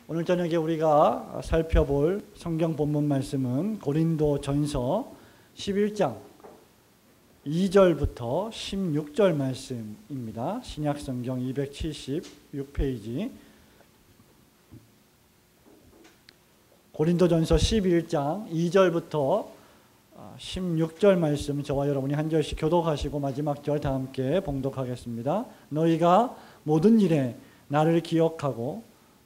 오늘 저녁에 우리가 살펴볼 성경 본문 말씀은 고린도전서 11장 2절부터 16절 말씀입니다. 신약성경 276페이지 고린도전서 11장 2절부터 16절 말씀 저와 여러분이 한 절씩 교독하시고 마지막 절 다 함께 봉독하겠습니다. 너희가 모든 일에 나를 기억하고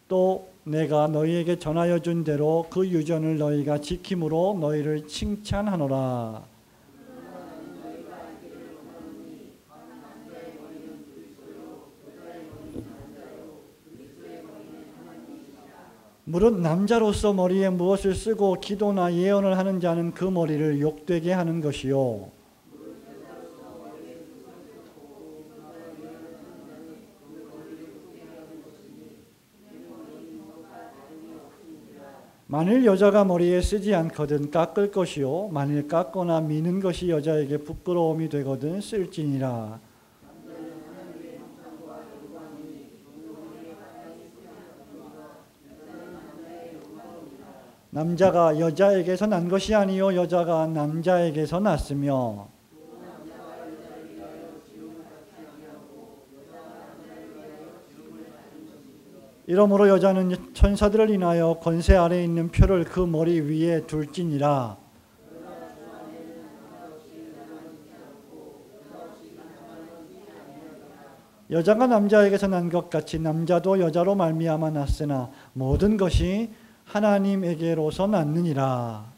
또 내가 너희에게 전하여 준 대로 그 유전을 너희가 지킴으로 너희를 칭찬하노라. 무릇 남자로서 머리에 무엇을 쓰고 기도나 예언을 하는 자는 그 머리를 욕되게 하는 것이요 만일 여자가 머리에 쓰지 않거든 깎을 것이요 만일 깎거나 미는 것이 여자에게 부끄러움이 되거든 쓸지니라. 남자가 여자에게서 난 것이 아니요 여자가 남자에게서 났으며 이러므로 여자는 천사들을 인하여 권세 아래에 있는 표를 그 머리 위에 둘지니라. 여자가 남자에게서 난 것 같이 남자도 여자로 말미암아 났으나 모든 것이 하나님에게로서 났느니라.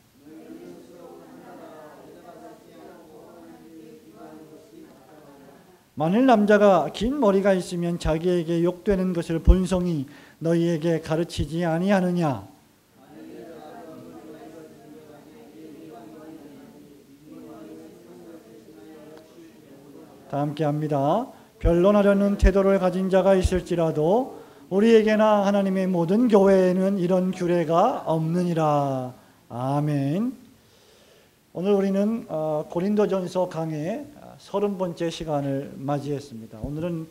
만일 남자가 긴 머리가 있으면 자기에게 욕되는 것을 본성이 너희에게 가르치지 아니하느냐? 다 함께 합니다. 변론하려는 태도를 가진 자가 있을지라도 우리에게나 하나님의 모든 교회에는 이런 규례가 없느니라. 아멘. 오늘 우리는 고린도전서 강의 30번째 시간을 맞이했습니다. 오늘은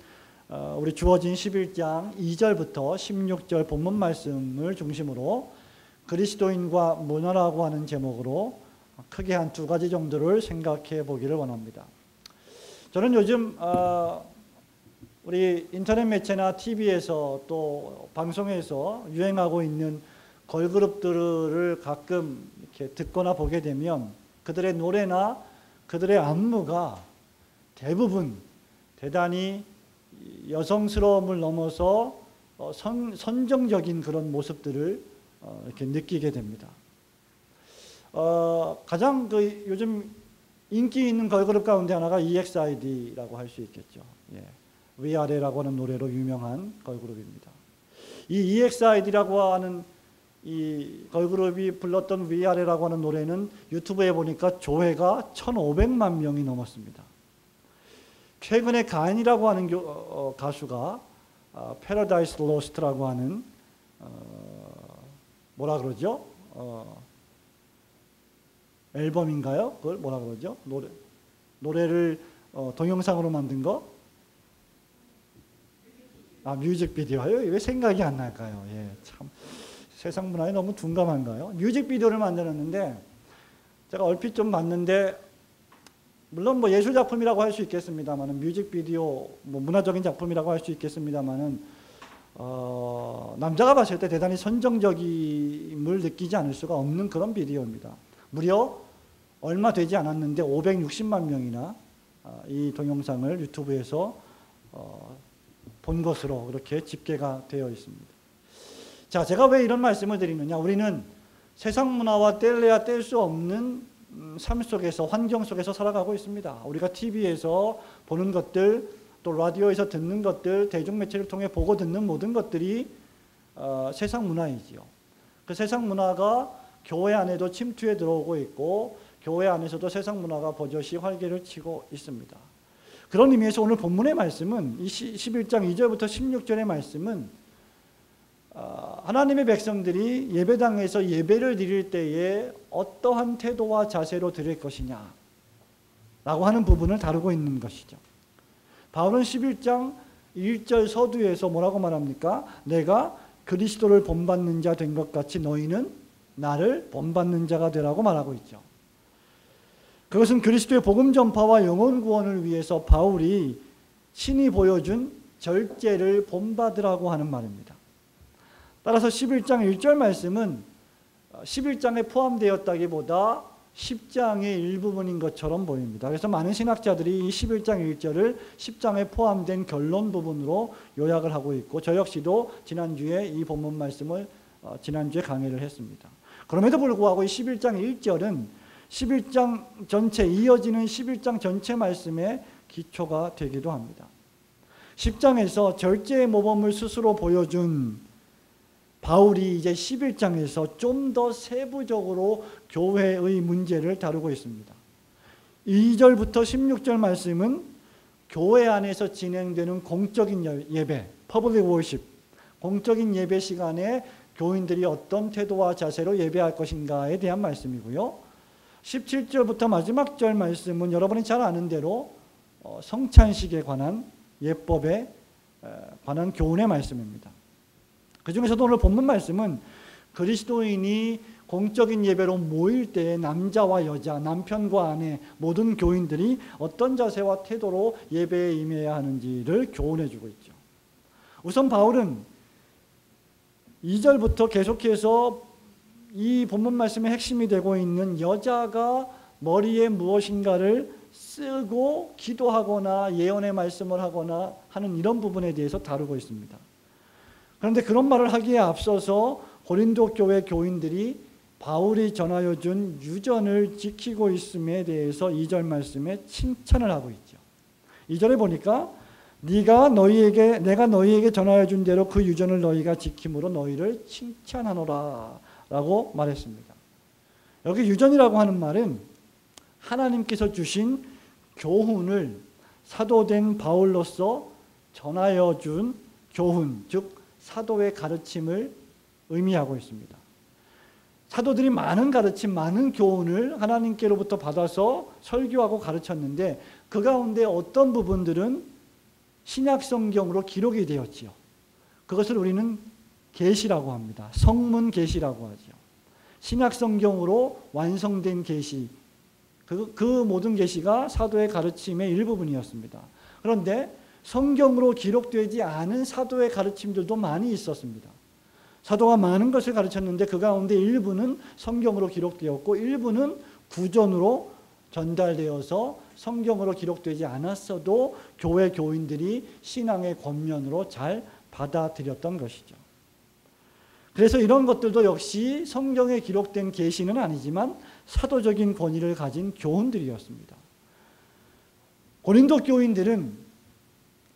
우리 주어진 11장 2절부터 16절 본문 말씀을 중심으로 그리스도인과 문화라고 하는 제목으로 크게 한 두 가지 정도를 생각해 보기를 원합니다. 저는 요즘 우리 인터넷 매체나 TV에서 또 방송에서 유행하고 있는 걸그룹들을 가끔 이렇게 듣거나 보게 되면 그들의 노래나 그들의 안무가 대부분 대단히 여성스러움을 넘어서 선정적인 그런 모습들을 이렇게 느끼게 됩니다. 가장 요즘 인기 있는 걸그룹 가운데 하나가 EXID라고 할 수 있겠죠. 예. 위아래라고 하는 노래로 유명한 걸그룹입니다. 이 EXID라고 하는 이 걸그룹이 불렀던 위아래라고 하는 노래는 유튜브에 보니까 조회가 1,500만 명이 넘었습니다. 최근에 가인이라고 하는 가수가 Paradise Lost라고 하는 뭐라 그러죠? 앨범인가요? 그걸 뭐라 그러죠? 노래를 동영상으로 만든 거? 뮤직비디오요? 왜 생각이 안 날까요? 예, 참 세상 문화에 너무 둔감한가요? 뮤직비디오를 만들었는데 제가 얼핏 좀 봤는데 물론 뭐 예술 작품이라고 할 수 있겠습니다만은 뮤직비디오 뭐 문화적인 작품이라고 할 수 있겠습니다만은 남자가 봤을 때 대단히 선정적임을 느끼지 않을 수가 없는 그런 비디오입니다. 무려 얼마 되지 않았는데 560만 명이나 이 동영상을 유튜브에서 본 것으로 그렇게 집계가 되어 있습니다. 자, 제가 왜 이런 말씀을 드리느냐? 우리는 세상 문화와 뗄래야 뗄 수 없는 삶 속에서, 환경 속에서 살아가고 있습니다. 우리가 TV에서 보는 것들, 또 라디오에서 듣는 것들, 대중매체를 통해 보고 듣는 모든 것들이 세상 문화이지요. 그 세상 문화가 교회 안에도 침투해 들어오고 있고 교회 안에서도 세상 문화가 버젓이 활개를 치고 있습니다. 그런 의미에서 오늘 본문의 말씀은 이 11장 2절부터 16절의 말씀은 하나님의 백성들이 예배당에서 예배를 드릴 때에 어떠한 태도와 자세로 드릴 것이냐 라고 하는 부분을 다루고 있는 것이죠. 바울은 11장 1절 서두에서 뭐라고 말합니까? 내가 그리스도를 본받는 자 된 것 같이 너희는 나를 본받는 자가 되라고 말하고 있죠. 그것은 그리스도의 복음 전파와 영혼 구원을 위해서 바울이 친히 보여준 절제를 본받으라고 하는 말입니다. 따라서 11장 1절 말씀은 11장에 포함되었다기보다 10장의 일부분인 것처럼 보입니다. 그래서 많은 신학자들이 이 11장 1절을 10장에 포함된 결론 부분으로 요약을 하고 있고, 저 역시도 지난주에 이 본문 말씀을 지난주에 강의를 했습니다. 그럼에도 불구하고 이 11장 1절은 11장 전체, 이어지는 11장 전체 말씀의 기초가 되기도 합니다. 10장에서 절제의 모범을 스스로 보여준 바울이 이제 11장에서 좀 더 세부적으로 교회의 문제를 다루고 있습니다. 2절부터 16절 말씀은 교회 안에서 진행되는 공적인 예배, 퍼블릭 워십, 공적인 예배 시간에 교인들이 어떤 태도와 자세로 예배할 것인가에 대한 말씀이고요. 17절부터 마지막 절 말씀은 여러분이 잘 아는 대로 성찬식에 관한 예법에 관한 교훈의 말씀입니다. 그 중에서도 오늘 본문 말씀은 그리스도인이 공적인 예배로 모일 때 남자와 여자, 남편과 아내, 모든 교인들이 어떤 자세와 태도로 예배에 임해야 하는지를 교훈해 주고 있죠. 우선 바울은 2절부터 계속해서 이 본문 말씀의 핵심이 되고 있는 여자가 머리에 무엇인가를 쓰고 기도하거나 예언의 말씀을 하거나 하는 이런 부분에 대해서 다루고 있습니다. 그런데 그런 말을 하기에 앞서서 고린도 교회 교인들이 바울이 전하여 준 유전을 지키고 있음에 대해서 2절 말씀에 칭찬을 하고 있죠. 2절에 보니까 내가 너희에게 전하여 준 대로 그 유전을 너희가 지킴으로 너희를 칭찬하노라 라고 말했습니다. 여기 유전이라고 하는 말은 하나님께서 주신 교훈을 사도된 바울로서 전하여 준 교훈, 즉 사도의 가르침을 의미하고 있습니다. 사도들이 많은 가르침, 많은 교훈을 하나님께로부터 받아서 설교하고 가르쳤는데 그 가운데 어떤 부분들은 신약 성경으로 기록이 되었지요. 그것을 우리는 계시라고 합니다. 성문 계시라고 하죠. 신약 성경으로 완성된 계시, 그 모든 계시가 사도의 가르침의 일부분이었습니다. 그런데 성경으로 기록되지 않은 사도의 가르침들도 많이 있었습니다. 사도가 많은 것을 가르쳤는데 그 가운데 일부는 성경으로 기록되었고 일부는 구전으로 전달되어서 성경으로 기록되지 않았어도 교회 교인들이 신앙의 권면으로 잘 받아들였던 것이죠. 그래서 이런 것들도 역시 성경에 기록된 계시는 아니지만 사도적인 권위를 가진 교훈들이었습니다. 고린도 교인들은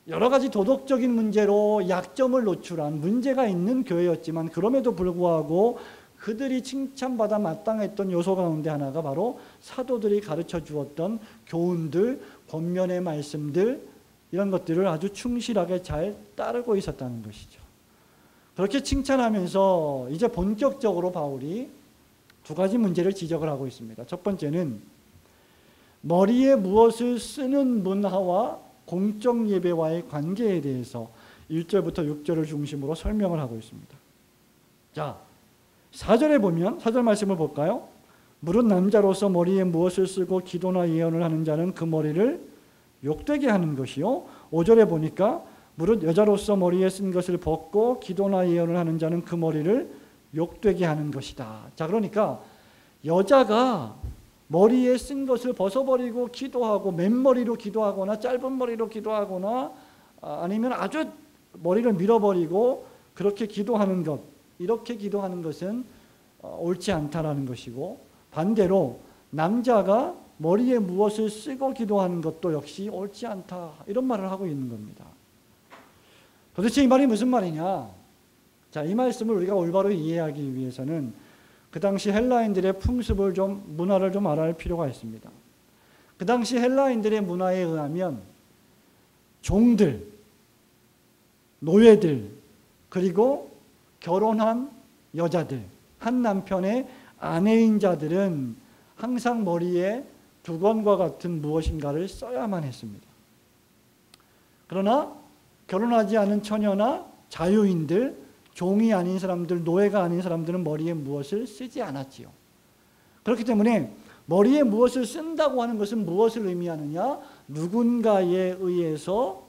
여러 가지 도덕적인 문제로 약점을 노출한 문제가 있는 교회였지만 그럼에도 불구하고 그들이 칭찬받아 마땅했던 요소 가운데 하나가 바로 사도들이 가르쳐 주었던 교훈들, 권면의 말씀들, 이런 것들을 아주 충실하게 잘 따르고 있었다는 것이죠. 그렇게 칭찬하면서 이제 본격적으로 바울이 두 가지 문제를 지적을 하고 있습니다. 첫 번째는 머리에 무엇을 쓰는 문화와 공적 예배와의 관계에 대해서 1절부터 6절을 중심으로 설명을 하고 있습니다. 자, 4절에 보면 4절 말씀을 볼까요? 무릇 남자로서 머리에 무엇을 쓰고 기도나 예언을 하는 자는 그 머리를 욕되게 하는 것이요. 5절에 보니까 무릇 여자로서 머리에 쓴 것을 벗고 기도나 예언을 하는 자는 그 머리를 욕되게 하는 것이다. 자, 그러니까 여자가 머리에 쓴 것을 벗어버리고 기도하고 맨머리로 기도하거나 짧은 머리로 기도하거나 아니면 아주 머리를 밀어버리고 그렇게 기도하는 것, 이렇게 기도하는 것은 옳지 않다라는 것이고, 반대로 남자가 머리에 무엇을 쓰고 기도하는 것도 역시 옳지 않다, 이런 말을 하고 있는 겁니다. 도대체 이 말이 무슨 말이냐? 자, 이 말씀을 우리가 올바로 이해하기 위해서는 그 당시 헬라인들의 풍습을 문화를 좀 알아야 할 필요가 있습니다. 그 당시 헬라인들의 문화에 의하면 종들, 노예들, 그리고 결혼한 여자들, 한 남편의 아내인 자들은 항상 머리에 두건과 같은 무엇인가를 써야만 했습니다. 그러나 결혼하지 않은 처녀나 자유인들, 종이 아닌 사람들, 노예가 아닌 사람들은 머리에 무엇을 쓰지 않았지요. 그렇기 때문에 머리에 무엇을 쓴다고 하는 것은 무엇을 의미하느냐? 누군가에 의해서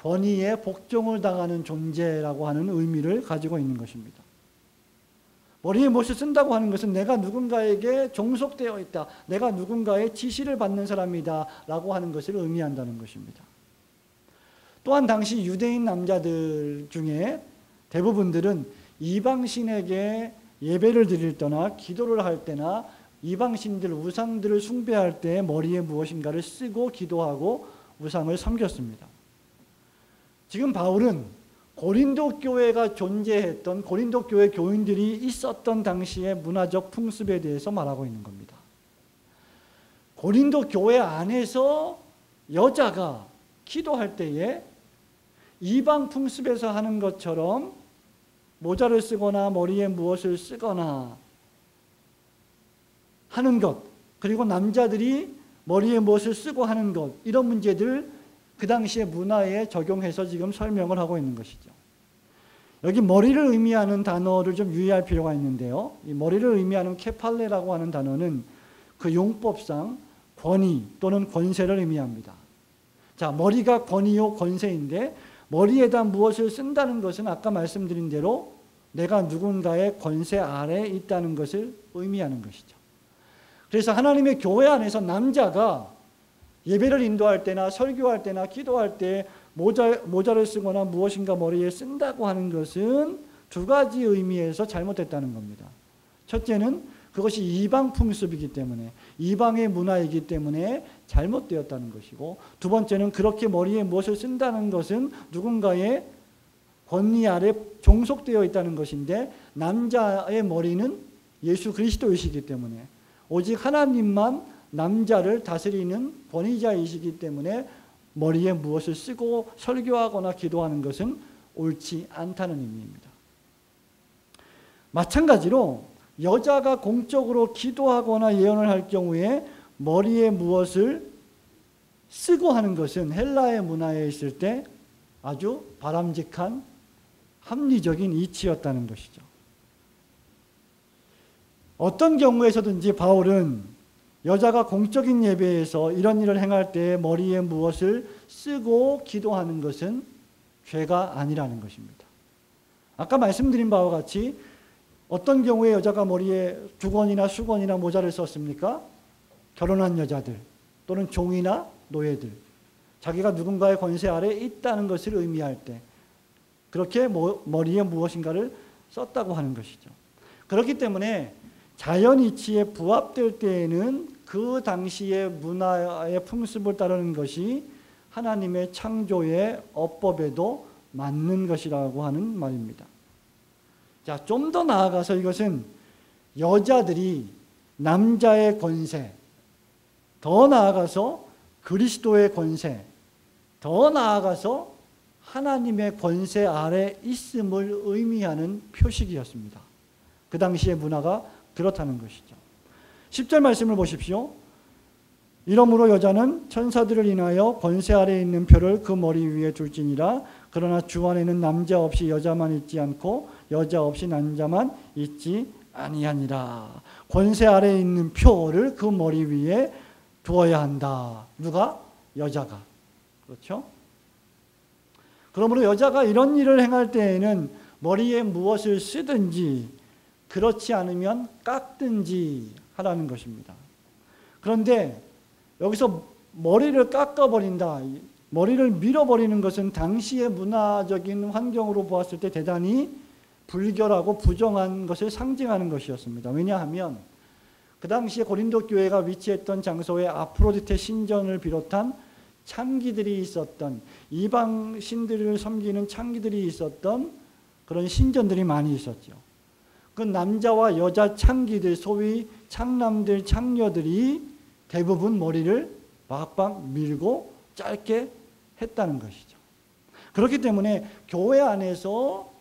권위에 복종을 당하는 존재라고 하는 의미를 가지고 있는 것입니다. 머리에 무엇을 쓴다고 하는 것은 내가 누군가에게 종속되어 있다, 내가 누군가의 지시를 받는 사람이다 라고 하는 것을 의미한다는 것입니다. 또한 당시 유대인 남자들 중에 대부분들은 이방신에게 예배를 드릴 때나 기도를 할 때나 이방신들 우상들을 숭배할 때 머리에 무엇인가를 쓰고 기도하고 우상을 섬겼습니다. 지금 바울은 고린도 교회가 존재했던, 고린도 교회 교인들이 있었던 당시의 문화적 풍습에 대해서 말하고 있는 겁니다. 고린도 교회 안에서 여자가 기도할 때에 이방 풍습에서 하는 것처럼 모자를 쓰거나 머리에 무엇을 쓰거나 하는 것, 그리고 남자들이 머리에 무엇을 쓰고 하는 것, 이런 문제들 그 당시의 문화에 적용해서 지금 설명을 하고 있는 것이죠. 여기 머리를 의미하는 단어를 좀 유의할 필요가 있는데요. 이 머리를 의미하는 케팔레라고 하는 단어는 그 용법상 권위 또는 권세를 의미합니다. 자, 머리가 권위요 권세인데 머리에다 무엇을 쓴다는 것은 아까 말씀드린 대로 내가 누군가의 권세 아래에 있다는 것을 의미하는 것이죠. 그래서 하나님의 교회 안에서 남자가 예배를 인도할 때나 설교할 때나 기도할 때 모자를 쓰거나 무엇인가 머리에 쓴다고 하는 것은 두 가지 의미에서 잘못됐다는 겁니다. 첫째는 그것이 이방 풍습이기 때문에, 이방의 문화이기 때문에 잘못되었다는 것이고, 두 번째는 그렇게 머리에 무엇을 쓴다는 것은 누군가의 권위 아래 종속되어 있다는 것인데, 남자의 머리는 예수 그리스도이시기 때문에 오직 하나님만 남자를 다스리는 권위자이시기 때문에 머리에 무엇을 쓰고 설교하거나 기도하는 것은 옳지 않다는 의미입니다. 마찬가지로 여자가 공적으로 기도하거나 예언을 할 경우에 머리에 무엇을 쓰고 하는 것은 헬라의 문화에 있을 때 아주 바람직한 합리적인 이치였다는 것이죠. 어떤 경우에서든지 바울은 여자가 공적인 예배에서 이런 일을 행할 때 머리에 무엇을 쓰고 기도하는 것은 죄가 아니라는 것입니다. 아까 말씀드린 바와 같이 어떤 경우에 여자가 머리에 주건이나 수건이나 모자를 썼습니까? 결혼한 여자들 또는 종이나 노예들, 자기가 누군가의 권세 아래에 있다는 것을 의미할 때 그렇게 머리에 무엇인가를 썼다고 하는 것이죠. 그렇기 때문에 자연 이치에 부합될 때에는 그 당시의 문화의 풍습을 따르는 것이 하나님의 창조의 어법에도 맞는 것이라고 하는 말입니다. 자, 좀 더 나아가서 이것은 여자들이 남자의 권세, 더 나아가서 그리스도의 권세, 더 나아가서 하나님의 권세 아래 있음을 의미하는 표식이었습니다. 그 당시의 문화가 그렇다는 것이죠. 10절 말씀을 보십시오. 이러므로 여자는 천사들을 인하여 권세 아래에 있는 표를 그 머리 위에 둘지니라. 그러나 주 안에는 남자 없이 여자만 있지 않고 여자 없이 남자만 있지 아니하니라. 권세 아래에 있는 표를 그 머리 위에 두어야 한다. 누가? 여자가. 그렇죠? 그러므로 여자가 이런 일을 행할 때에는 머리에 무엇을 쓰든지 그렇지 않으면 깎든지 하라는 것입니다. 그런데 여기서 머리를 깎아버린다, 머리를 밀어버리는 것은 당시의 문화적인 환경으로 보았을 때 대단히 불결하고 부정한 것을 상징하는 것이었습니다. 왜냐하면 그 당시에 고린도 교회가 위치했던 장소에 아프로디테 신전을 비롯한 창기들이 있었던, 이방 신들을 섬기는 창기들이 있었던 그런 신전들이 많이 있었죠. 그 남자와 여자 창기들, 소위 창남들, 창녀들이 대부분 머리를 박박 밀고 짧게 했다는 것이죠. 그렇기 때문에 교회 안에서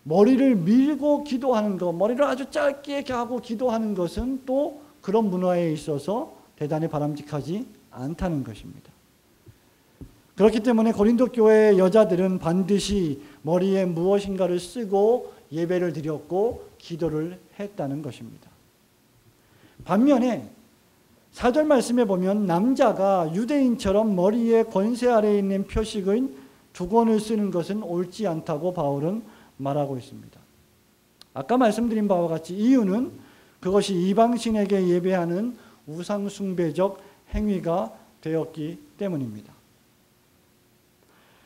머리를 밀고 기도하는 것, 머리를 아주 짧게 하고 기도하는 것은 또 그런 문화에 있어서 대단히 바람직하지 않다는 것입니다. 그렇기 때문에 고린도 교회 여자들은 반드시 머리에 무엇인가를 쓰고 예배를 드렸고 기도를 했다는 것입니다. 반면에 4절 말씀에 보면 남자가 유대인처럼 머리에 권세 아래에 있는 표식인 두건을 쓰는 것은 옳지 않다고 바울은 말하고 있습니다. 아까 말씀드린 바와 같이 이유는 그것이 이방신에게 예배하는 우상숭배적 행위가 되었기 때문입니다.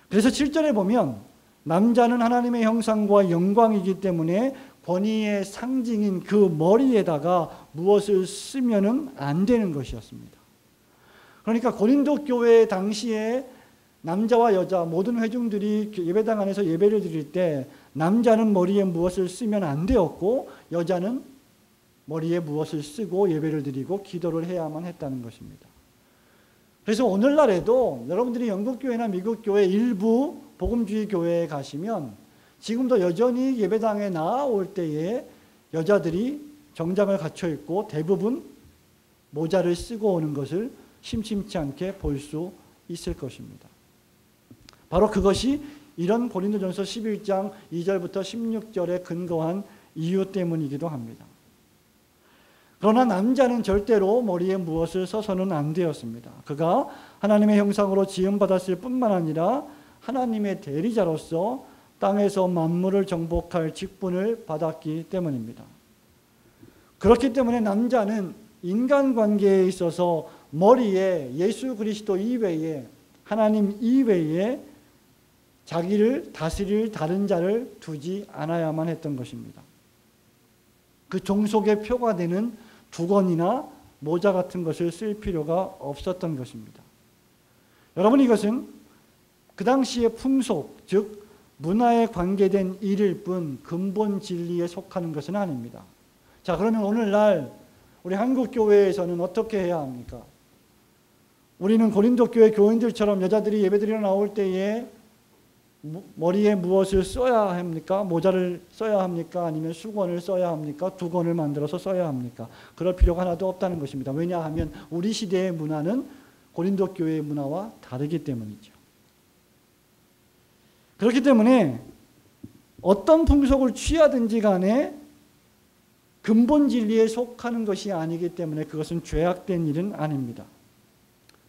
그래서 7절에 보면 남자는 하나님의 형상과 영광이기 때문에 권위의 상징인 그 머리에다가 무엇을 쓰면은 안 되는 것이었습니다. 그러니까 고린도 교회 당시에 남자와 여자 모든 회중들이 예배당 안에서 예배를 드릴 때 남자는 머리에 무엇을 쓰면 안 되었고 여자는 머리에 무엇을 쓰고 예배를 드리고 기도를 해야만 했다는 것입니다. 그래서 오늘날에도 여러분들이 영국 교회나 미국 교회 일부 복음주의 교회에 가시면 지금도 여전히 예배당에 나올 때에 여자들이 정장을 갖춰 입고 대부분 모자를 쓰고 오는 것을 심심치 않게 볼 수 있을 것입니다. 바로 그것이 이런 고린도전서 11장 2절부터 16절에 근거한 이유 때문이기도 합니다. 그러나 남자는 절대로 머리에 무엇을 써서는 안 되었습니다. 그가 하나님의 형상으로 지음받았을 뿐만 아니라 하나님의 대리자로서 땅에서 만물을 정복할 직분을 받았기 때문입니다. 그렇기 때문에 남자는 인간관계에 있어서 머리에 예수 그리스도 이외에 하나님 이외에 자기를 다스릴 다른 자를 두지 않아야만 했던 것입니다. 그 종속의 표가 되는 두건이나 모자 같은 것을 쓸 필요가 없었던 것입니다. 여러분, 이것은 그 당시의 풍속, 즉 문화에 관계된 일일 뿐 근본 진리에 속하는 것은 아닙니다. 자, 그러면 오늘날 우리 한국 교회에서는 어떻게 해야 합니까? 우리는 고린도 교회 교인들처럼 여자들이 예배드리러 나올 때에 머리에 무엇을 써야 합니까? 모자를 써야 합니까? 아니면 수건을 써야 합니까? 두건을 만들어서 써야 합니까? 그럴 필요가 하나도 없다는 것입니다. 왜냐하면 우리 시대의 문화는 고린도 교회의 문화와 다르기 때문이죠. 그렇기 때문에 어떤 풍속을 취하든지 간에 근본 진리에 속하는 것이 아니기 때문에 그것은 죄악된 일은 아닙니다.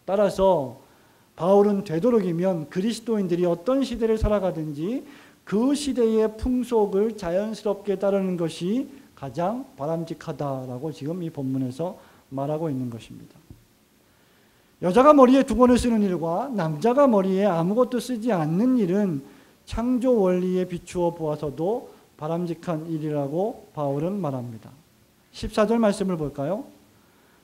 따라서 바울은 되도록이면 그리스도인들이 어떤 시대를 살아가든지 그 시대의 풍속을 자연스럽게 따르는 것이 가장 바람직하다라고 지금 이 본문에서 말하고 있는 것입니다. 여자가 머리에 두건을 쓰는 일과 남자가 머리에 아무것도 쓰지 않는 일은 창조 원리에 비추어 보아서도 바람직한 일이라고 바울은 말합니다. 14절 말씀을 볼까요?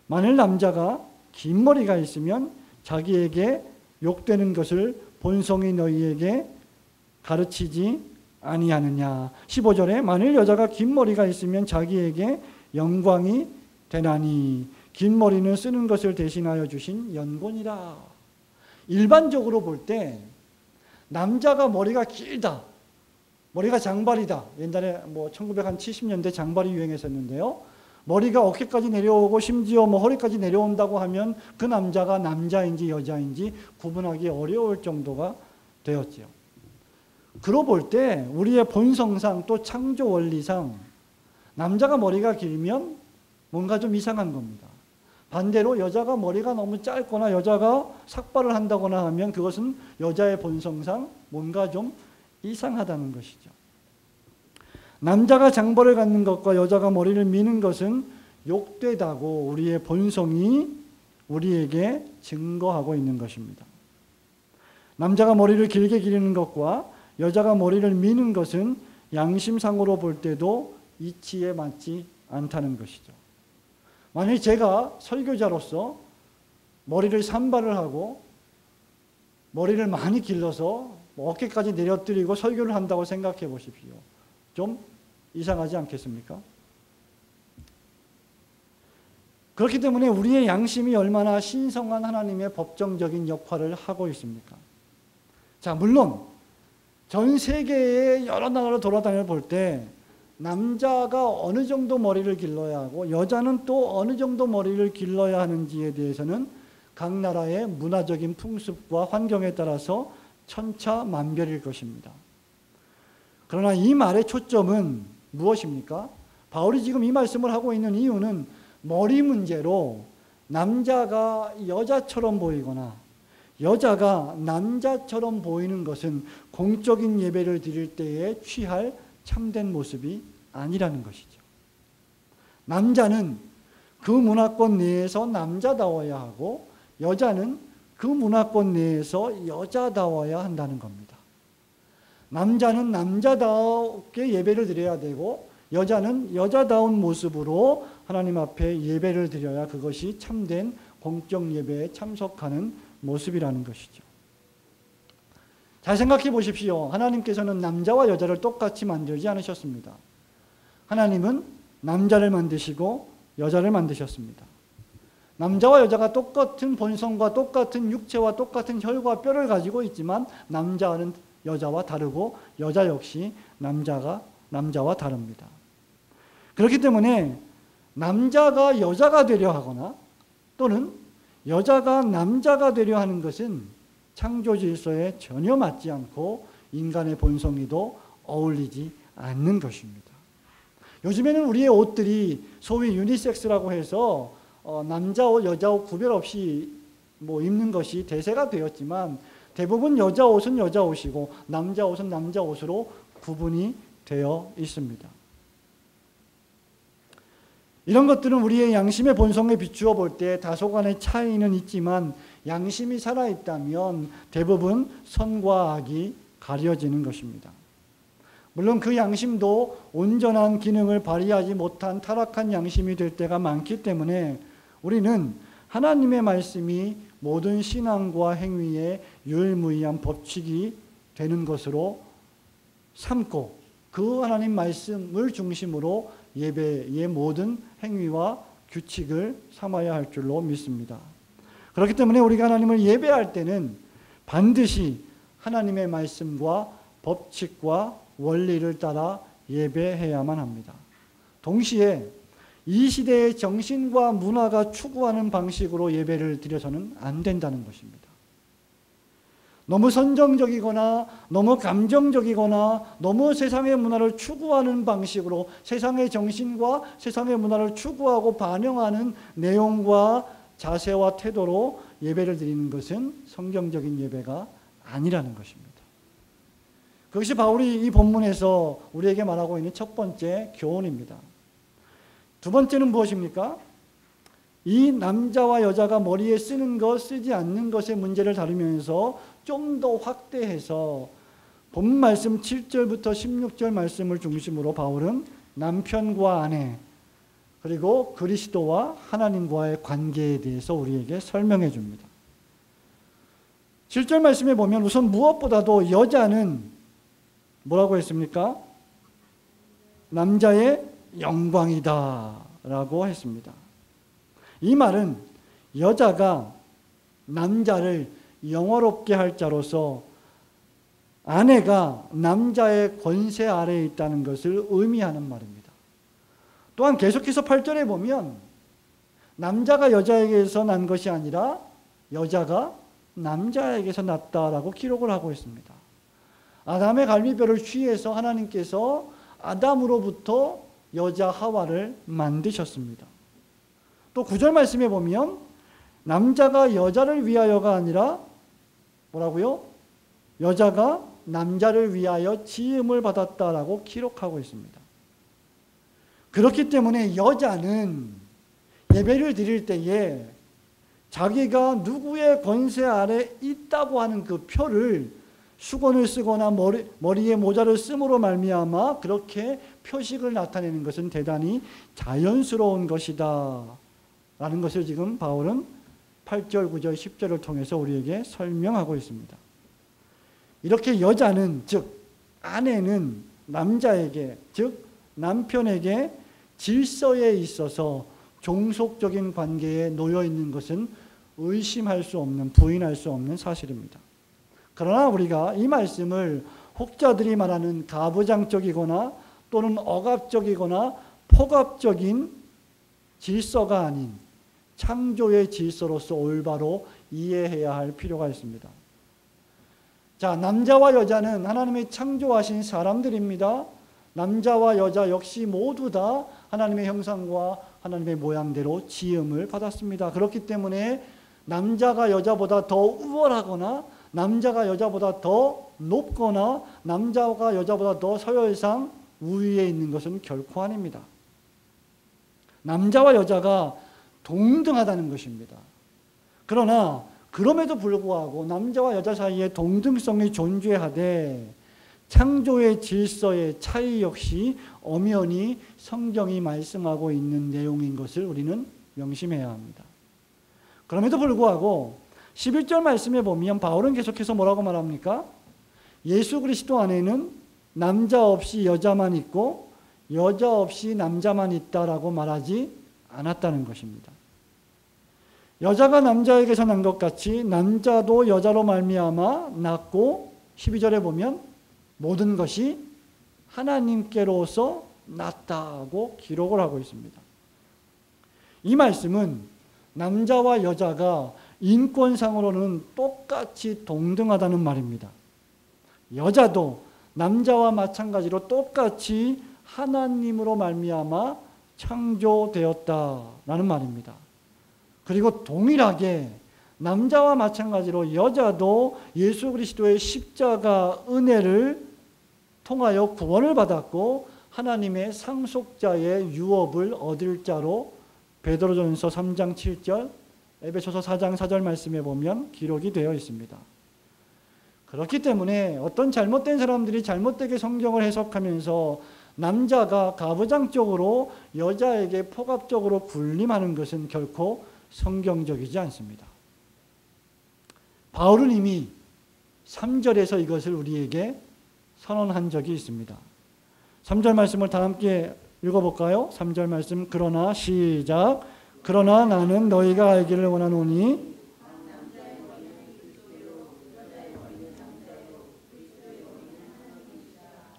만일 남자가 긴 머리가 있으면 자기에게 욕되는 것을 본성이 너희에게 가르치지 아니하느냐. 15절에 만일 여자가 긴 머리가 있으면 자기에게 영광이 되나니 긴 머리는 쓰는 것을 대신하여 주신 연곤이라. 일반적으로 볼 때 남자가 머리가 길다, 머리가 장발이다. 옛날에 1970년대 장발이 유행했었는데요. 머리가 어깨까지 내려오고 심지어 허리까지 내려온다고 하면 그 남자가 남자인지 여자인지 구분하기 어려울 정도가 되었지요. 그러고 볼 때 우리의 본성상 또 창조 원리상 남자가 머리가 길면 뭔가 좀 이상한 겁니다. 반대로 여자가 머리가 너무 짧거나 여자가 삭발을 한다거나 하면 그것은 여자의 본성상 뭔가 좀 이상하다는 것이죠. 남자가 장발을 갖는 것과 여자가 머리를 미는 것은 욕되다고 우리의 본성이 우리에게 증거하고 있는 것입니다. 남자가 머리를 길게 기르는 것과 여자가 머리를 미는 것은 양심상으로 볼 때도 이치에 맞지 않다는 것이죠. 만약 제가 설교자로서 머리를 산발을 하고 머리를 많이 길러서 어깨까지 내려뜨리고 설교를 한다고 생각해 보십시오. 좀 이상하지 않겠습니까? 그렇기 때문에 우리의 양심이 얼마나 신성한 하나님의 법정적인 역할을 하고 있습니까? 자, 물론 전 세계의 여러 나라를 돌아다녀 볼 때 남자가 어느 정도 머리를 길러야 하고 여자는 또 어느 정도 머리를 길러야 하는지에 대해서는 각 나라의 문화적인 풍습과 환경에 따라서 천차만별일 것입니다. 그러나 이 말의 초점은 무엇입니까? 바울이 지금 이 말씀을 하고 있는 이유는 머리 문제로 남자가 여자처럼 보이거나 여자가 남자처럼 보이는 것은 공적인 예배를 드릴 때에 취할 참된 모습이 아니라는 것이죠. 남자는 그 문화권 내에서 남자다워야 하고 여자는 그 문화권 내에서 여자다워야 한다는 겁니다. 남자는 남자답게 예배를 드려야 되고 여자는 여자다운 모습으로 하나님 앞에 예배를 드려야 그것이 참된 공적 예배에 참석하는 모습이라는 것이죠. 잘 생각해 보십시오. 하나님께서는 남자와 여자를 똑같이 만들지 않으셨습니다. 하나님은 남자를 만드시고 여자를 만드셨습니다. 남자와 여자가 똑같은 본성과 똑같은 육체와 똑같은 혈과 뼈를 가지고 있지만 남자는 여자와 다르고 여자 역시 남자와 다릅니다. 그렇기 때문에 남자가 여자가 되려 하거나 또는 여자가 남자가 되려 하는 것은 창조 질서에 전혀 맞지 않고 인간의 본성에도 어울리지 않는 것입니다. 요즘에는 우리의 옷들이 소위 유니섹스라고 해서 남자 옷, 여자 옷 구별 없이 입는 것이 대세가 되었지만 대부분 여자 옷은 여자 옷이고 남자 옷은 남자 옷으로 구분이 되어 있습니다. 이런 것들은 우리의 양심의 본성에 비추어 볼 때 다소간의 차이는 있지만 양심이 살아있다면 대부분 선과 악이 가려지는 것입니다. 물론 그 양심도 온전한 기능을 발휘하지 못한 타락한 양심이 될 때가 많기 때문에 우리는 하나님의 말씀이 모든 신앙과 행위의 유일무이한 법칙이 되는 것으로 삼고 그 하나님 말씀을 중심으로 예배의 모든 행위와 규칙을 삼아야 할 줄로 믿습니다. 그렇기 때문에 우리가 하나님을 예배할 때는 반드시 하나님의 말씀과 법칙과 원리를 따라 예배해야만 합니다. 동시에 이 시대의 정신과 문화가 추구하는 방식으로 예배를 드려서는 안 된다는 것입니다. 너무 선정적이거나 너무 감정적이거나 너무 세상의 문화를 추구하는 방식으로 세상의 정신과 세상의 문화를 추구하고 반영하는 내용과 자세와 태도로 예배를 드리는 것은 성경적인 예배가 아니라는 것입니다. 그것이 바울이 이 본문에서 우리에게 말하고 있는 첫 번째 교훈입니다. 두 번째는 무엇입니까? 이 남자와 여자가 머리에 쓰는 것, 쓰지 않는 것의 문제를 다루면서 좀 더 확대해서 본 말씀 7절부터 16절 말씀을 중심으로 바울은 남편과 아내 그리고 그리스도와 하나님과의 관계에 대해서 우리에게 설명해 줍니다. 7절 말씀에 보면 우선 무엇보다도 여자는 뭐라고 했습니까? 남자의 영광이다 라고 했습니다. 이 말은 여자가 남자를 영화롭게 할 자로서 아내가 남자의 권세 아래에 있다는 것을 의미하는 말입니다. 또한 계속해서 8절에 보면 남자가 여자에게서 난 것이 아니라 여자가 남자에게서 났다라고 기록을 하고 있습니다. 아담의 갈비뼈를 취해서 하나님께서 아담으로부터 여자 하와를 만드셨습니다. 또 9절 말씀에 보면 남자가 여자를 위하여가 아니라 뭐라고요? 여자가 남자를 위하여 지음을 받았다라고 기록하고 있습니다. 그렇기 때문에 여자는 예배를 드릴 때에 자기가 누구의 권세 아래 있다고 하는 그 표를 수건을 쓰거나 머리에 모자를 쓰므로 말미암아 그렇게 표식을 나타내는 것은 대단히 자연스러운 것이다 라는 것을 지금 바울은 8절, 9절, 10절을 통해서 우리에게 설명하고 있습니다. 이렇게 여자는 즉 아내는 남자에게 즉 남편에게 질서에 있어서 종속적인 관계에 놓여 있는 것은 의심할 수 없는 부인할 수 없는 사실입니다. 그러나 우리가 이 말씀을 혹자들이 말하는 가부장적이거나 또는 억압적이거나 폭압적인 질서가 아닌 창조의 질서로서 올바로 이해해야 할 필요가 있습니다. 자, 남자와 여자는 하나님이 창조하신 사람들입니다. 남자와 여자 역시 모두 다 하나님의 형상과 하나님의 모양대로 지음을 받았습니다. 그렇기 때문에 남자가 여자보다 더 우월하거나 남자가 여자보다 더 높거나 남자가 여자보다 더 서열상 우위에 있는 것은 결코 아닙니다. 남자와 여자가 동등하다는 것입니다. 그러나 그럼에도 불구하고 남자와 여자 사이에 동등성이 존재하되 창조의 질서의 차이 역시 엄연히 성경이 말씀하고 있는 내용인 것을 우리는 명심해야 합니다. 그럼에도 불구하고 11절 말씀에 보면 바울은 계속해서 뭐라고 말합니까? 예수 그리스도 안에는 남자 없이 여자만 있고 여자 없이 남자만 있다라고 말하지 않았다는 것입니다. 여자가 남자에게서 난 것 같이 남자도 여자로 말미암아 났고 12절에 보면 모든 것이 하나님께로서 났다고 기록을 하고 있습니다. 이 말씀은 남자와 여자가 인권상으로는 똑같이 동등하다는 말입니다. 여자도 남자와 마찬가지로 똑같이 하나님으로 말미암아 창조되었다라는 말입니다. 그리고 동일하게 남자와 마찬가지로 여자도 예수 그리스도의 십자가 은혜를 통하여 구원을 받았고 하나님의 상속자의 유업을 얻을 자로 베드로전서 3장 7절, 에베소서 4장 4절 말씀에 보면 기록이 되어 있습니다. 그렇기 때문에 어떤 잘못된 사람들이 잘못되게 성경을 해석하면서 남자가 가부장적으로 여자에게 포갑적으로 군림하는 것은 결코 성경적이지 않습니다. 바울은 이미 3절에서 이것을 우리에게 선언한 적이 있습니다. 3절 말씀을 다 함께 읽어볼까요? 3절 말씀, 그러나 시작. 그러나 나는 너희가 알기를 원하노니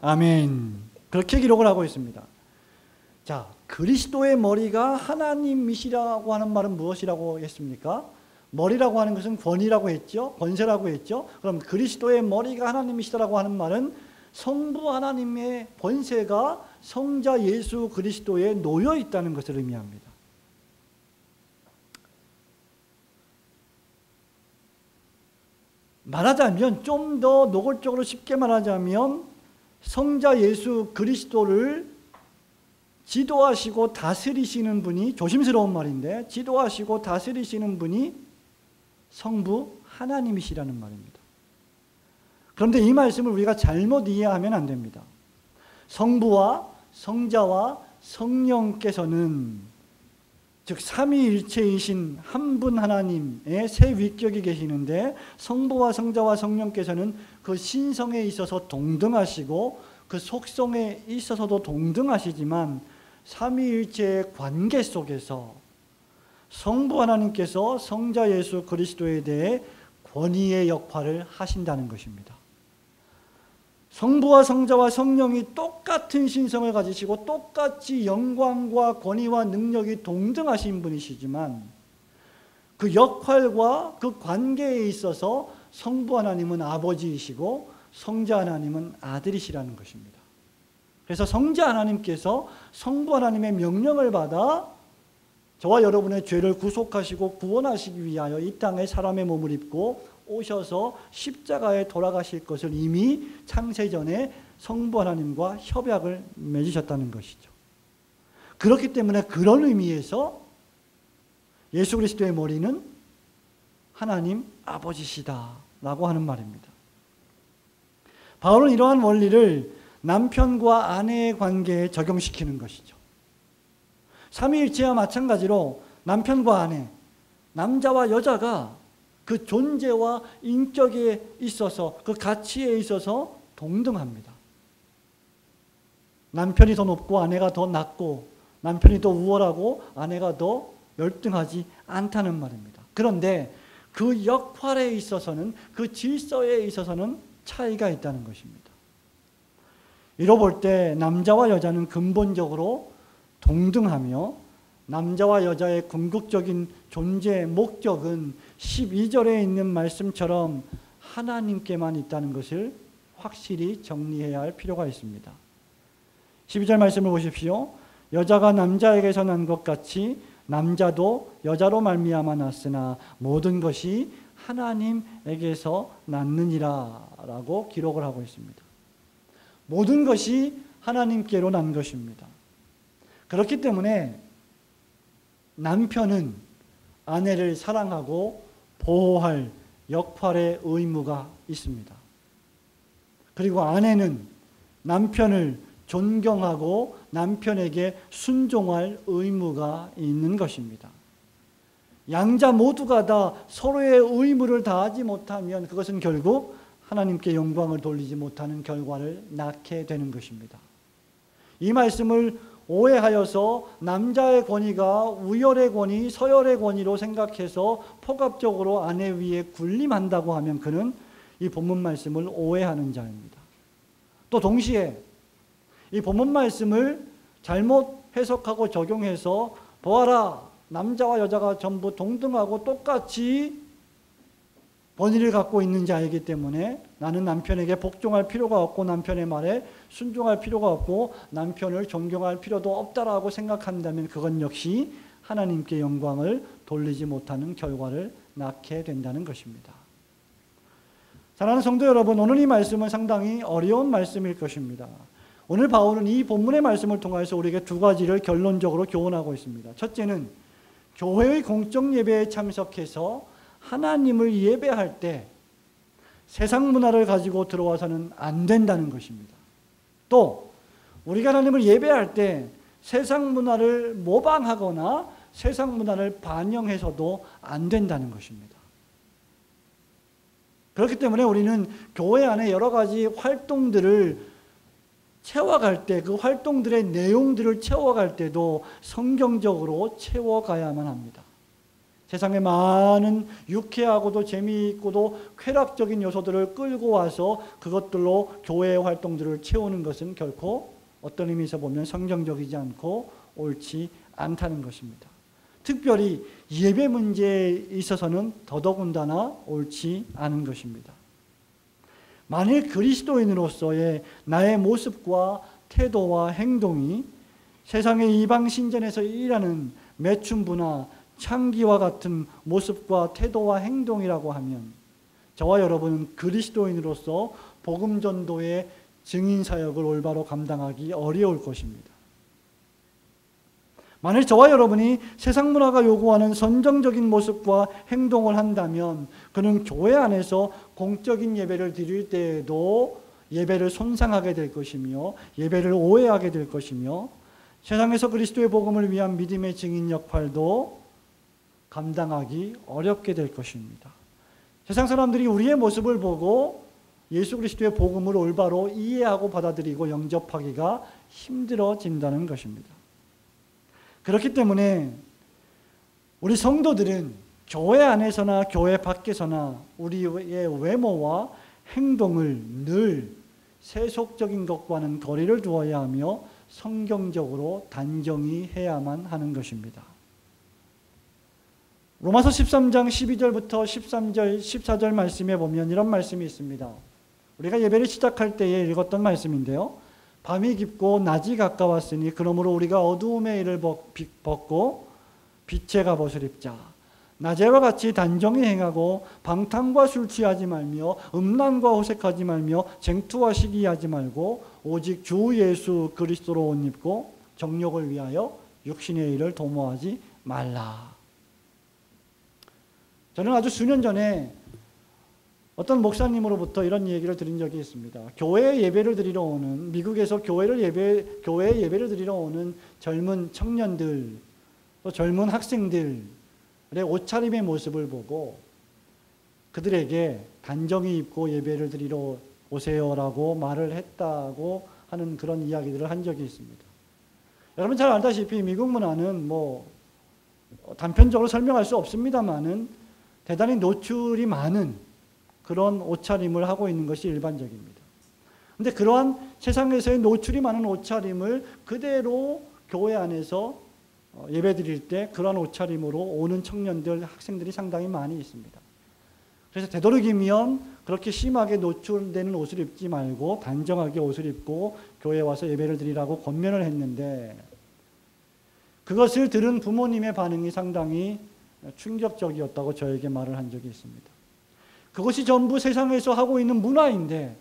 아멘. 그렇게 기록을 하고 있습니다. 자, 그리스도의 머리가 하나님이시라고 하는 말은 무엇이라고 했습니까? 머리라고 하는 것은 권위라고 했죠. 권세라고 했죠. 그럼 그리스도의 머리가 하나님이시라고 하는 말은 성부 하나님의 권세가 성자 예수 그리스도에 놓여 있다는 것을 의미합니다. 말하자면 좀 더 노골적으로 쉽게 말하자면 성자 예수 그리스도를 지도하시고 다스리시는 분이, 조심스러운 말인데 지도하시고 다스리시는 분이 성부 하나님이시라는 말입니다. 그런데 이 말씀을 우리가 잘못 이해하면 안 됩니다. 성부와 성자와 성령께서는 즉 삼위일체이신 한 분 하나님의 세 위격이 계시는데 성부와 성자와 성령께서는 그 신성에 있어서 동등하시고 그 속성에 있어서도 동등하시지만 삼위일체의 관계 속에서 성부 하나님께서 성자 예수 그리스도에 대해 권위의 역할을 하신다는 것입니다. 성부와 성자와 성령이 똑같은 신성을 가지시고 똑같이 영광과 권위와 능력이 동등하신 분이시지만 그 역할과 그 관계에 있어서 성부 하나님은 아버지이시고 성자 하나님은 아들이시라는 것입니다. 그래서 성자 하나님께서 성부 하나님의 명령을 받아 저와 여러분의 죄를 구속하시고 구원하시기 위하여 이 땅에 사람의 몸을 입고 오셔서 십자가에 돌아가실 것을 이미 창세전에 성부 하나님과 협약을 맺으셨다는 것이죠. 그렇기 때문에 그런 의미에서 예수 그리스도의 머리는 하나님 아버지시다라고 하는 말입니다. 바울은 이러한 원리를 남편과 아내의 관계에 적용시키는 것이죠. 삼위일체와 마찬가지로 남편과 아내, 남자와 여자가 그 존재와 인격에 있어서 그 가치에 있어서 동등합니다. 남편이 더 높고 아내가 더 낮고 남편이 더 우월하고 아내가 더 열등하지 않다는 말입니다. 그런데 그 역할에 있어서는 그 질서에 있어서는 차이가 있다는 것입니다. 이로 볼 때 남자와 여자는 근본적으로 동등하며 남자와 여자의 궁극적인 존재 목적은 12절에 있는 말씀처럼 하나님께만 있다는 것을 확실히 정리해야 할 필요가 있습니다. 12절 말씀을 보십시오. 여자가 남자에게서 난 것 같이 남자도 여자로 말미암아 났으나 모든 것이 하나님에게서 났느니라 라고 기록을 하고 있습니다. 모든 것이 하나님께로 난 것입니다. 그렇기 때문에 남편은 아내를 사랑하고 보호할 역할의 의무가 있습니다. 그리고 아내는 남편을 존경하고 남편에게 순종할 의무가 있는 것입니다. 양자 모두가 다 서로의 의무를 다하지 못하면 그것은 결국 하나님께 영광을 돌리지 못하는 결과를 낳게 되는 것입니다. 이 말씀을 오해하여서 남자의 권위가 우열의 권위, 서열의 권위로 생각해서 포괄적으로 아내 위에 군림한다고 하면 그는 이 본문 말씀을 오해하는 자입니다. 또 동시에 이 본문 말씀을 잘못 해석하고 적용해서 보아라, 남자와 여자가 전부 동등하고 똑같이 권위를 갖고 있는 자이기 때문에 나는 남편에게 복종할 필요가 없고 남편의 말에 순종할 필요가 없고 남편을 존경할 필요도 없다라고 생각한다면 그건 역시 하나님께 영광을 돌리지 못하는 결과를 낳게 된다는 것입니다. 사랑하는 성도 여러분, 오늘 이 말씀은 상당히 어려운 말씀일 것입니다. 오늘 바울은 이 본문의 말씀을 통해서 우리에게 두 가지를 결론적으로 교훈하고 있습니다. 첫째는 교회의 공적 예배에 참석해서 하나님을 예배할 때 세상 문화를 가지고 들어와서는 안 된다는 것입니다. 또 우리가 하나님을 예배할 때 세상 문화를 모방하거나 세상 문화를 반영해서도 안 된다는 것입니다. 그렇기 때문에 우리는 교회 안에 여러 가지 활동들을 채워갈 때 그 활동들의 내용들을 채워갈 때도 성경적으로 채워가야만 합니다. 세상에 많은 유쾌하고도 재미있고도 쾌락적인 요소들을 끌고 와서 그것들로 교회의 활동들을 채우는 것은 결코 어떤 의미에서 보면 성경적이지 않고 옳지 않다는 것입니다. 특별히 예배 문제에 있어서는 더더군다나 옳지 않은 것입니다. 만일 그리스도인으로서의 나의 모습과 태도와 행동이 세상의 이방 신전에서 일하는 매춘부나 창기와 같은 모습과 태도와 행동이라고 하면 저와 여러분은 그리스도인으로서 복음 전도의 증인 사역을 올바로 감당하기 어려울 것입니다. 만일 저와 여러분이 세상 문화가 요구하는 선정적인 모습과 행동을 한다면 그는 교회 안에서 공적인 예배를 드릴 때에도 예배를 손상하게 될 것이며 예배를 오해하게 될 것이며 세상에서 그리스도의 복음을 위한 믿음의 증인 역할도 감당하기 어렵게 될 것입니다. 세상 사람들이 우리의 모습을 보고 예수 그리스도의 복음을 올바로 이해하고 받아들이고 영접하기가 힘들어진다는 것입니다. 그렇기 때문에 우리 성도들은 교회 안에서나 교회 밖에서나 우리의 외모와 행동을 늘 세속적인 것과는 거리를 두어야 하며 성경적으로 단정히 해야만 하는 것입니다. 로마서 13장 12절부터 13절, 14절 말씀에 보면 이런 말씀이 있습니다. 우리가 예배를 시작할 때에 읽었던 말씀인데요. 밤이 깊고 낮이 가까웠으니 그러므로 우리가 어두움의 일을 벗고 빛의 갑옷을 입자. 낮에와 같이 단정히 행하고 방탕과 술 취하지 말며 음란과 호색하지 말며 쟁투와 시기하지 말고 오직 주 예수 그리스도로 옷 입고 정욕을 위하여 육신의 일을 도모하지 말라. 저는 아주 수년 전에 어떤 목사님으로부터 이런 얘기를 들은 적이 있습니다. 교회에 예배를 드리러 오는, 미국에서 교회에 예배를 드리러 오는 젊은 청년들, 또 젊은 학생들의 옷차림의 모습을 보고 그들에게 단정히 입고 예배를 드리러 오세요라고 말을 했다고 하는 그런 이야기들을 한 적이 있습니다. 여러분 잘 알다시피 미국 문화는 단편적으로 설명할 수 없습니다만은 대단히 노출이 많은 그런 옷차림을 하고 있는 것이 일반적입니다. 그런데 그러한 세상에서의 노출이 많은 옷차림을 그대로 교회 안에서 예배 드릴 때 그러한 옷차림으로 오는 청년들, 학생들이 상당히 많이 있습니다. 그래서 되도록이면 그렇게 심하게 노출되는 옷을 입지 말고 단정하게 옷을 입고 교회에 와서 예배를 드리라고 권면을 했는데, 그것을 들은 부모님의 반응이 상당히 충격적이었다고 저에게 말을 한 적이 있습니다. 그것이 전부 세상에서 하고 있는 문화인데,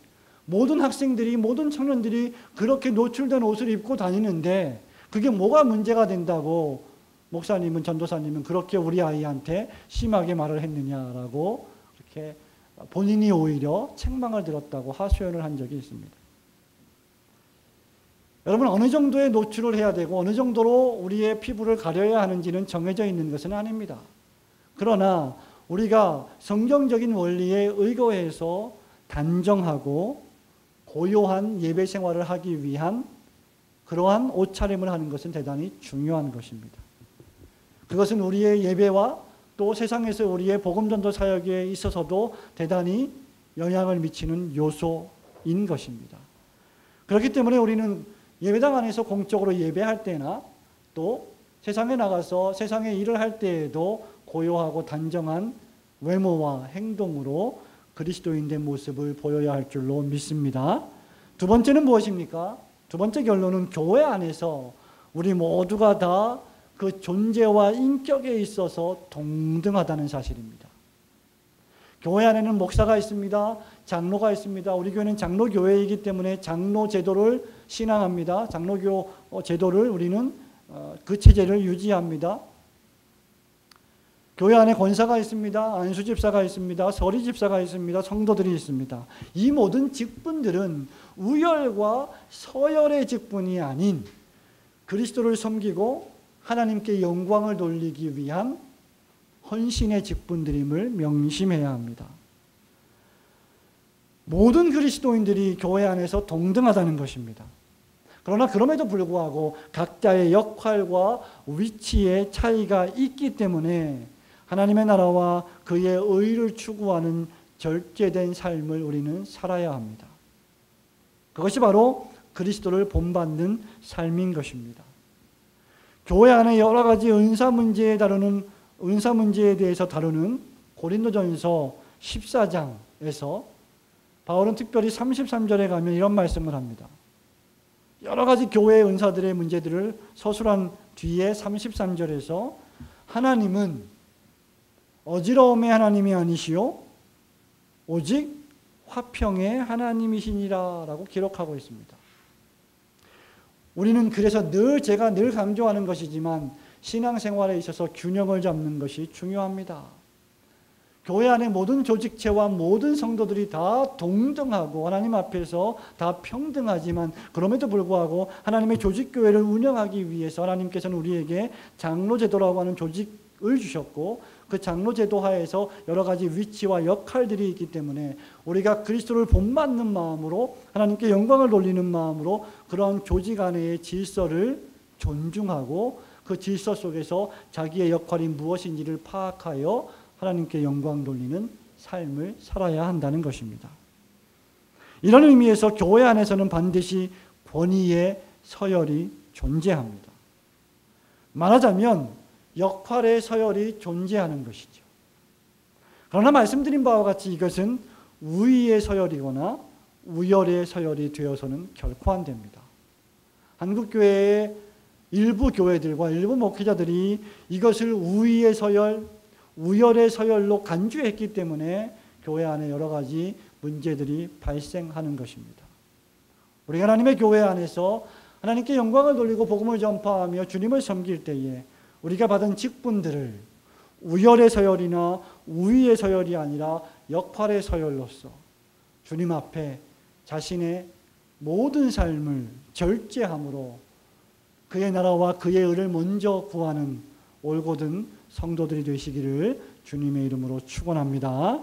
모든 학생들이, 모든 청년들이 그렇게 노출된 옷을 입고 다니는데 그게 뭐가 문제가 된다고 목사님은, 전도사님은 그렇게 우리 아이한테 심하게 말을 했느냐라고 이렇게 본인이 오히려 책망을 들었다고 하소연을 한 적이 있습니다. 여러분, 어느 정도의 노출을 해야 되고 어느 정도로 우리의 피부를 가려야 하는지는 정해져 있는 것은 아닙니다. 그러나 우리가 성경적인 원리에 의거해서 단정하고 고요한 예배 생활을 하기 위한 그러한 옷차림을 하는 것은 대단히 중요한 것입니다. 그것은 우리의 예배와 또 세상에서 우리의 복음전도 사역에 있어서도 대단히 영향을 미치는 요소인 것입니다. 그렇기 때문에 우리는 예배당 안에서 공적으로 예배할 때나 또 세상에 나가서 세상의 일을 할 때에도 고요하고 단정한 외모와 행동으로 그리스도인의 모습을 보여야 할 줄로 믿습니다. 두 번째는 무엇입니까? 두 번째 결론은 교회 안에서 우리 모두가 다 그 존재와 인격에 있어서 동등하다는 사실입니다. 교회 안에는 목사가 있습니다. 장로가 있습니다. 우리 교회는 장로교회이기 때문에 장로 제도를 신앙합니다. 장로교 제도를 우리는 그 체제를 유지합니다. 교회 안에 권사가 있습니다. 안수집사가 있습니다. 서리집사가 있습니다. 성도들이 있습니다. 이 모든 직분들은 우열과 서열의 직분이 아닌 그리스도를 섬기고 하나님께 영광을 돌리기 위한 헌신의 직분들임을 명심해야 합니다. 모든 그리스도인들이 교회 안에서 동등하다는 것입니다. 그러나 그럼에도 불구하고 각자의 역할과 위치의 차이가 있기 때문에 하나님의 나라와 그의 의를 추구하는 절제된 삶을 우리는 살아야 합니다. 그것이 바로 그리스도를 본받는 삶인 것입니다. 교회 안에 여러 가지 은사 문제에 대해서 다루는 고린도전서 14장에서 바울은 특별히 33절에 가면 이런 말씀을 합니다. 여러 가지 교회의 은사들의 문제들을 서술한 뒤에 33절에서 하나님은 어지러움의 하나님이 아니시오 오직 화평의 하나님이시니라 라고 기록하고 있습니다. 우리는 그래서 제가 늘 강조하는 것이지만 신앙생활에 있어서 균형을 잡는 것이 중요합니다. 교회 안의 모든 조직체와 모든 성도들이 다 동등하고 하나님 앞에서 다 평등하지만 그럼에도 불구하고 하나님의 조직교회를 운영하기 위해서 하나님께서는 우리에게 장로제도라고 하는 조직을 주셨고 그 장로제도 하에서 여러 가지 위치와 역할들이 있기 때문에 우리가 그리스도를 본받는 마음으로 하나님께 영광을 돌리는 마음으로 그런 조직 안의 질서를 존중하고 그 질서 속에서 자기의 역할이 무엇인지를 파악하여 하나님께 영광 돌리는 삶을 살아야 한다는 것입니다. 이런 의미에서 교회 안에서는 반드시 권위의 서열이 존재합니다. 말하자면 역할의 서열이 존재하는 것이죠. 그러나 말씀드린 바와 같이 이것은 우위의 서열이거나 우열의 서열이 되어서는 결코 안 됩니다. 한국교회의 일부 교회들과 일부 목회자들이 이것을 우위의 서열, 우열의 서열로 간주했기 때문에 교회 안에 여러 가지 문제들이 발생하는 것입니다. 우리가 하나님의 교회 안에서 하나님께 영광을 돌리고 복음을 전파하며 주님을 섬길 때에 우리가 받은 직분들을 우열의 서열이나 우위의 서열이 아니라 역할의 서열로서 주님 앞에 자신의 모든 삶을 절제함으로 그의 나라와 그의 의를 먼저 구하는 올곧은 성도들이 되시기를 주님의 이름으로 축원합니다.